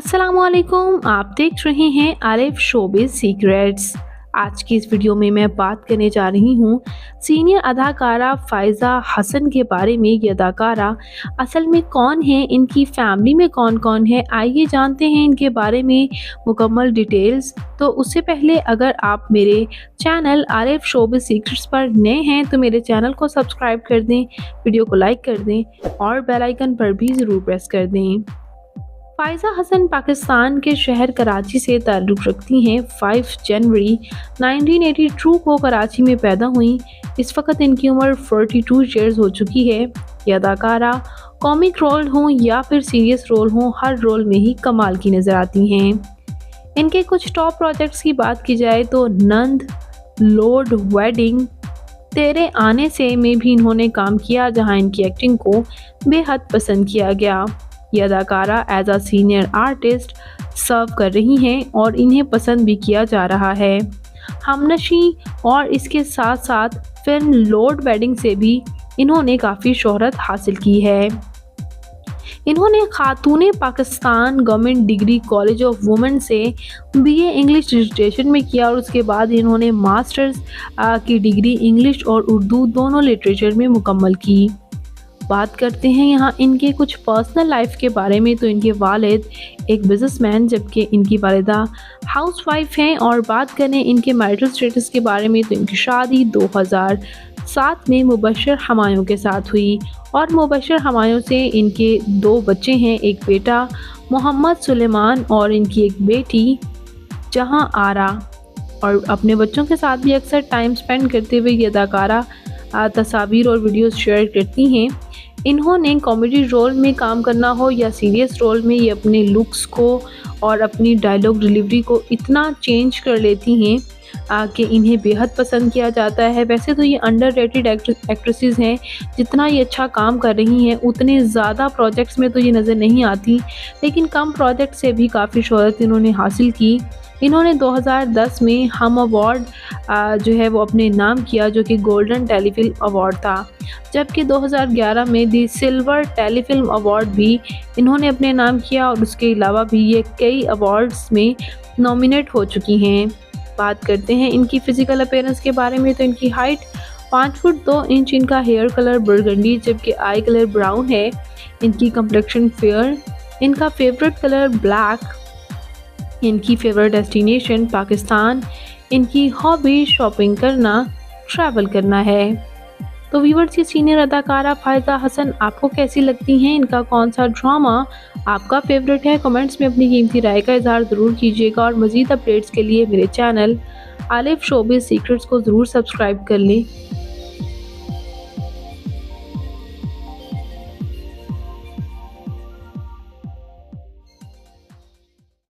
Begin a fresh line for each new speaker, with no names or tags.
अस्सलामुअलैकुम, आप देख रहे हैं आरिफ शोबिज़ सीक्रेट्स। आज की इस वीडियो में मैं बात करने जा रही हूँ सीनियर अदाकारा फ़ायज़ा हसन के बारे में। ये अदाकारा असल में कौन है, इनकी फैमिली में कौन-कौन है, आइए जानते हैं इनके बारे में मुकम्मल डिटेल्स। तो उससे पहले अगर आप मेरे चैनल आरिफ शोबिज़ सीक्रेट्स पर नए हैं तो मेरे चैनल को सब्सक्राइब कर दें, वीडियो को लाइक कर दें और बेल आइकन पर भी ज़रूर प्रेस कर दें। फ़ायज़ा हसन पाकिस्तान के शहर कराची से ताल्लुक़ रखती हैं। 5 जनवरी 1982 को कराची में पैदा हुई। इस वक्त इनकी उम्र 42 ईयर्स हो चुकी है। ये अदाकारा कॉमिक रोल हों या फिर सीरियस रोल हों, हर रोल में ही कमाल की नज़र आती हैं। इनके कुछ टॉप प्रोजेक्ट्स की बात की जाए तो नंद, लॉर्ड वेडिंग, तेरे आने से में भी इन्होंने काम किया, जहां इनकी एक्टिंग को बेहद पसंद किया गया। ये अदाकारा एज अ सीनियर आर्टिस्ट सर्व कर रही हैं और इन्हें पसंद भी किया जा रहा है। हमनशी और इसके साथ साथ फिल्म लॉर्ड वेडिंग से भी इन्होंने काफ़ी शोहरत हासिल की है। इन्होंने खातून Pakistan government degree college of women से बीए इंग्लिश लिटरेचर में किया और उसके बाद इन्होंने मास्टर्स की डिग्री इंग्लिश और उर्दू दोनों लिटरेचर में मुकम्मल की। बात करते हैं यहाँ इनके कुछ पर्सनल लाइफ के बारे में। तो इनके वालिद एक बिजनेसमैन जबकि इनकी वालिदा हाउसवाइफ हैं। और बात करें इनके मैरिटल स्टेटस के बारे में तो इनकी शादी 2007 में मुबशर हमायों के साथ हुई और मुबशर हमायों से इनके 2 बच्चे हैं, एक बेटा मोहम्मद सुलेमान और इनकी एक बेटी जहां आरा। और अपने बच्चों के साथ भी अक्सर टाइम स्पेंड करते हुए ये अदाकारा तस्वीर और वीडियोस शेयर करती हैं। इन्होंने कॉमेडी रोल में काम करना हो या सीरियस रोल में, ये अपने लुक्स को और अपनी डायलॉग डिलीवरी को इतना चेंज कर लेती हैं कि इन्हें बेहद पसंद किया जाता है। वैसे तो ये अंडररेटेड एक्ट्रेसेस हैं, जितना ये अच्छा काम कर रही हैं उतने ज़्यादा प्रोजेक्ट्स में तो ये नज़र नहीं आती, लेकिन कम प्रोजेक्ट से भी काफ़ी शोहरत इन्होंने हासिल की। इन्होंने 2010 में हम अवार्ड जो है वो अपने नाम किया, जो कि गोल्डन टेलीफिल्म अवार्ड था, जबकि 2011 में दी सिल्वर टेलीफिल्म अवार्ड भी इन्होंने अपने नाम किया और उसके अलावा भी ये कई अवार्ड्स में नॉमिनेट हो चुकी हैं। बात करते हैं इनकी फ़िज़िकल अपीयरेंस के बारे में तो इनकी हाइट 5 फुट 2 इंच, इनका हेयर कलर बर्गंडी जबकि आई कलर ब्राउन है, इनकी कम्प्लेक्शन फेयर, इनका फेवरेट कलर ब्लैक, इनकी फेवरेट डेस्टिनेशन पाकिस्तान, इनकी हॉबी शॉपिंग करना, ट्रैवल करना है। तो व्यूअर्स, ये सीनियर अदाकारा फ़ायज़ा हसन आपको कैसी लगती हैं? इनका कौन सा ड्रामा आपका फेवरेट है? कमेंट्स में अपनी कीमती राय का इज़हार ज़रूर कीजिएगा और मज़ीद अपडेट्स के लिए मेरे चैनल आरिफ शोबिज़ सीक्रेट्स को ज़रूर सब्सक्राइब कर लें।